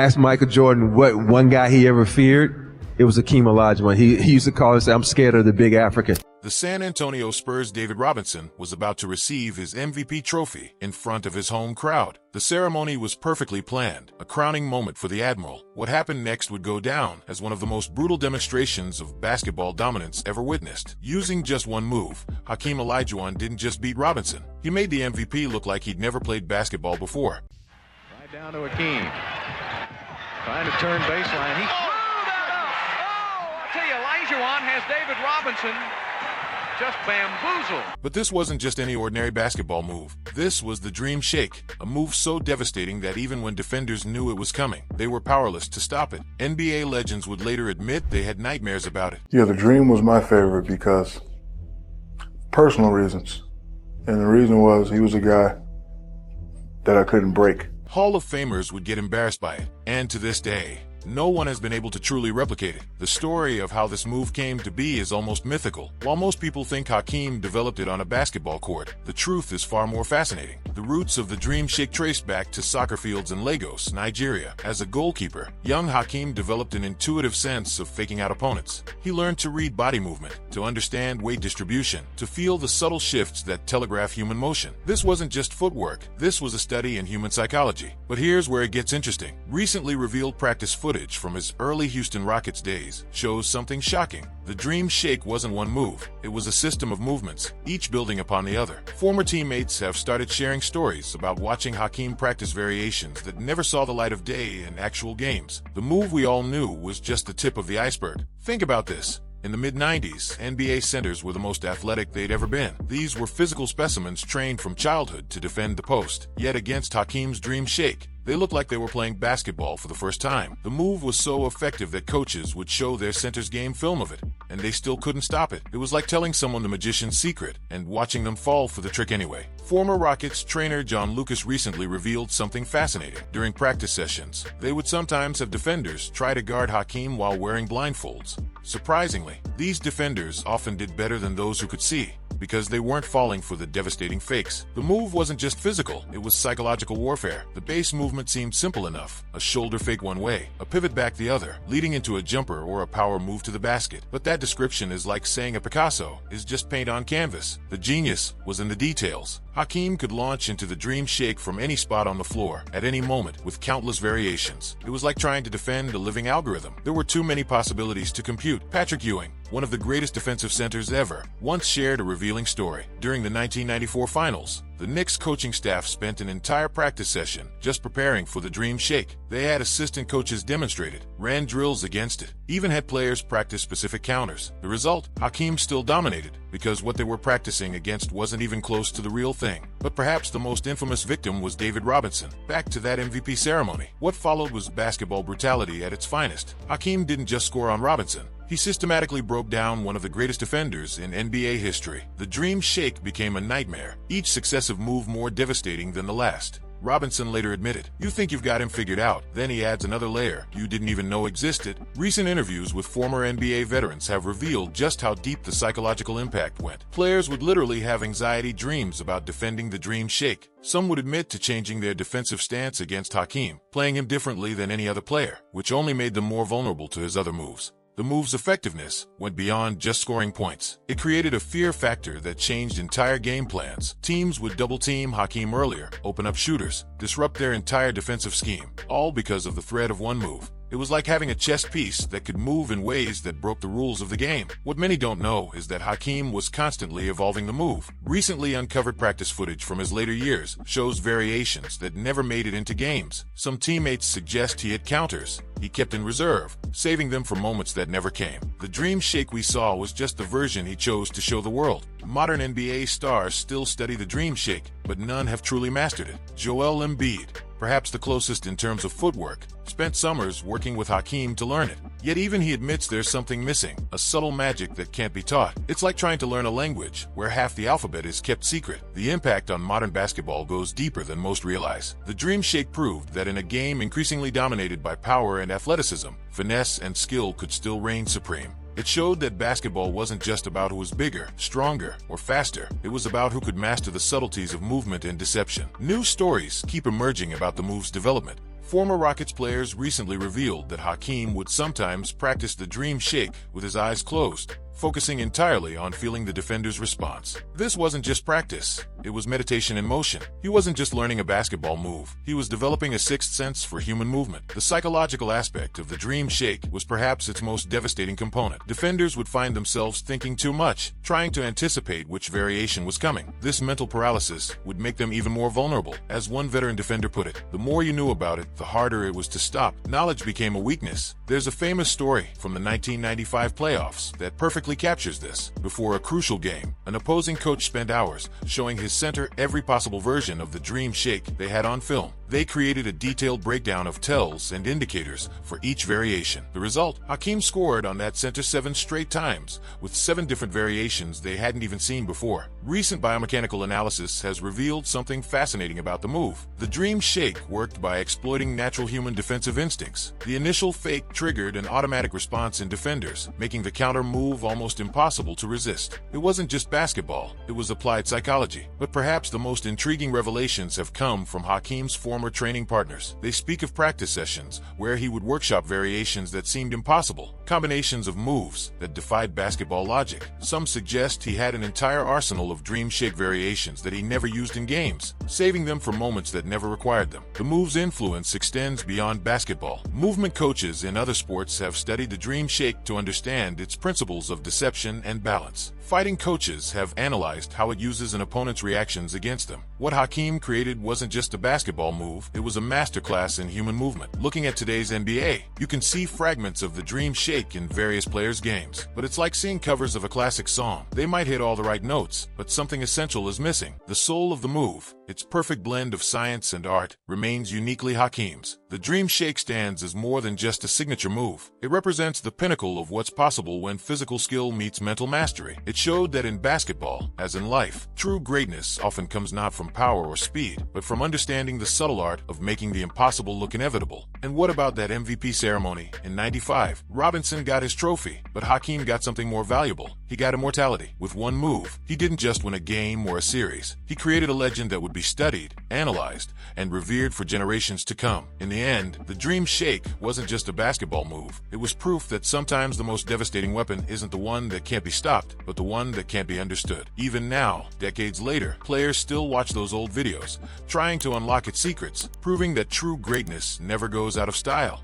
ask Michael Jordan what one guy he ever feared, it was Hakeem Olajuwon. He used to call us, I'm scared of the big African. The San Antonio Spurs' David Robinson was about to receive his MVP trophy in front of his home crowd. The ceremony was perfectly planned, a crowning moment for the Admiral. What happened next would go down as one of the most brutal demonstrations of basketball dominance ever witnessed. Using just one move, Hakeem Olajuwon didn't just beat Robinson. He made the MVP look like he'd never played basketball before. Right down to Hakeem. Trying to turn baseline. He threw that up. I'll tell you, Olajuwon has David Robinson just bamboozled. But this wasn't just any ordinary basketball move. This was the Dream Shake, a move so devastating that even when defenders knew it was coming, they were powerless to stop it. NBA legends would later admit they had nightmares about it. Yeah, the Dream was my favorite because personal reasons. And the reason was he was a guy that I couldn't break. Hall of Famers would get embarrassed by it, and to this day, no one has been able to truly replicate it. The story of how this move came to be is almost mythical. While most people think Hakeem developed it on a basketball court, the truth is far more fascinating. The roots of the Dream Shake trace back to soccer fields in Lagos, Nigeria. As a goalkeeper, young Hakeem developed an intuitive sense of faking out opponents. He learned to read body movement, to understand weight distribution, to feel the subtle shifts that telegraph human motion. This wasn't just footwork, this was a study in human psychology. But here's where it gets interesting. Recently revealed practice footage from his early Houston Rockets days shows something shocking. The Dream Shake wasn't one move, it was a system of movements, each building upon the other. Former teammates have started sharing stories about watching Hakeem practice variations that never saw the light of day in actual games. The move we all knew was just the tip of the iceberg. Think about this. In the mid-90s, NBA centers were the most athletic they'd ever been. These were physical specimens trained from childhood to defend the post. Yet against Hakeem's Dream Shake, they looked like they were playing basketball for the first time. The move was so effective that coaches would show their centers game film of it, and they still couldn't stop it. It was like telling someone the magician's secret and watching them fall for the trick anyway. Former Rockets trainer John Lucas recently revealed something fascinating. During practice sessions, they would sometimes have defenders try to guard Hakeem while wearing blindfolds. Surprisingly, these defenders often did better than those who could see, because they weren't falling for the devastating fakes. The move wasn't just physical, it was psychological warfare. The base movement seemed simple enough. A shoulder fake one way, a pivot back the other, leading into a jumper or a power move to the basket. But that description is like saying a Picasso is just paint on canvas. The genius was in the details. Hakeem could launch into the Dream Shake from any spot on the floor, at any moment, with countless variations. It was like trying to defend a living algorithm. There were too many possibilities to compute. Patrick Ewing, one of the greatest defensive centers ever, once shared a revealing story. During the 1994 finals, the Knicks coaching staff spent an entire practice session just preparing for the Dream Shake. They had assistant coaches demonstrate it, ran drills against it, even had players practice specific counters. The result? Hakeem still dominated, because what they were practicing against wasn't even close to the real thing. But perhaps the most infamous victim was David Robinson. Back to that MVP ceremony. What followed was basketball brutality at its finest. Hakeem didn't just score on Robinson. He systematically broke down one of the greatest defenders in NBA history. The Dream Shake became a nightmare, each successive move more devastating than the last. Robinson later admitted, "You think you've got him figured out." Then he adds another layer you didn't even know existed. Recent interviews with former NBA veterans have revealed just how deep the psychological impact went. Players would literally have anxiety dreams about defending the Dream Shake. Some would admit to changing their defensive stance against Hakeem, playing him differently than any other player, which only made them more vulnerable to his other moves. The move's effectiveness went beyond just scoring points. It created a fear factor that changed entire game plans. Teams would double-team Hakeem earlier, open up shooters, disrupt their entire defensive scheme, all because of the threat of one move. It was like having a chess piece that could move in ways that broke the rules of the game. What many don't know is that Hakeem was constantly evolving the move. Recently uncovered practice footage from his later years shows variations that never made it into games. Some teammates suggest he had counters he kept in reserve, saving them for moments that never came. The Dream Shake we saw was just the version he chose to show the world. Modern NBA stars still study the Dream Shake, but none have truly mastered it. Joel Embiid, perhaps the closest in terms of footwork, spent summers working with Hakeem to learn it. Yet even he admits there's something missing, a subtle magic that can't be taught. It's like trying to learn a language where half the alphabet is kept secret. The impact on modern basketball goes deeper than most realize. The Dream Shake proved that in a game increasingly dominated by power and athleticism, finesse and skill could still reign supreme. It showed that basketball wasn't just about who was bigger, stronger, or faster. It was about who could master the subtleties of movement and deception. New stories keep emerging about the move's development. Former Rockets players recently revealed that Hakeem would sometimes practice the dream shake with his eyes closed, focusing entirely on feeling the defender's response. This wasn't just practice, it was meditation in motion. He wasn't just learning a basketball move, he was developing a sixth sense for human movement. The psychological aspect of the dream shake was perhaps its most devastating component. Defenders would find themselves thinking too much, trying to anticipate which variation was coming. This mental paralysis would make them even more vulnerable. As one veteran defender put it, the more you knew about it, the harder it was to stop. Knowledge became a weakness. There's a famous story from the 1995 playoffs that perfectly captures this. Before a crucial game, an opposing coach spent hours showing his center every possible version of the dream shake they had on film. They created a detailed breakdown of tells and indicators for each variation. The result? Hakeem scored on that center 7 straight times, with 7 different variations they hadn't even seen before. Recent biomechanical analysis has revealed something fascinating about the move. The dream shake worked by exploiting natural human defensive instincts. The initial fake triggered an automatic response in defenders, making the counter move almost impossible to resist. It wasn't just basketball, it was applied psychology. But perhaps the most intriguing revelations have come from Hakeem's former training partners. They speak of practice sessions where he would workshop variations that seemed impossible, combinations of moves that defied basketball logic. Some suggest he had an entire arsenal of dream shake variations that he never used in games, saving them for moments that never required them. The move's influence extends beyond basketball. Movement coaches in other sports have studied the dream shake to understand its principles of deception and balance. Fighting coaches have analyzed how it uses an opponent's reactions against them. What Hakeem created wasn't just a basketball move, it was a masterclass in human movement. Looking at today's NBA, you can see fragments of the dream shake in various players' games. But it's like seeing covers of a classic song. They might hit all the right notes, but something essential is missing. The soul of the move, its perfect blend of science and art, remains uniquely Hakeem's. The dream shake stands as more than just a signature move. It represents the pinnacle of what's possible when physical skill meets mental mastery. It showed that in basketball, as in life, true greatness often comes not from power or speed, but from understanding the subtle art of making the impossible look inevitable. And what about that MVP ceremony in '95? Robinson got his trophy, but Hakeem got something more valuable. He got immortality. With one move, he didn't just win a game or a series. He created a legend that would be studied, analyzed, and revered for generations to come. In the end, the dream shake wasn't just a basketball move. It was proof that sometimes the most devastating weapon isn't the one that can't be stopped, but the one that can't be understood. Even now, decades later, players still watch those old videos, trying to unlock its secrets, proving that true greatness never goes out of style.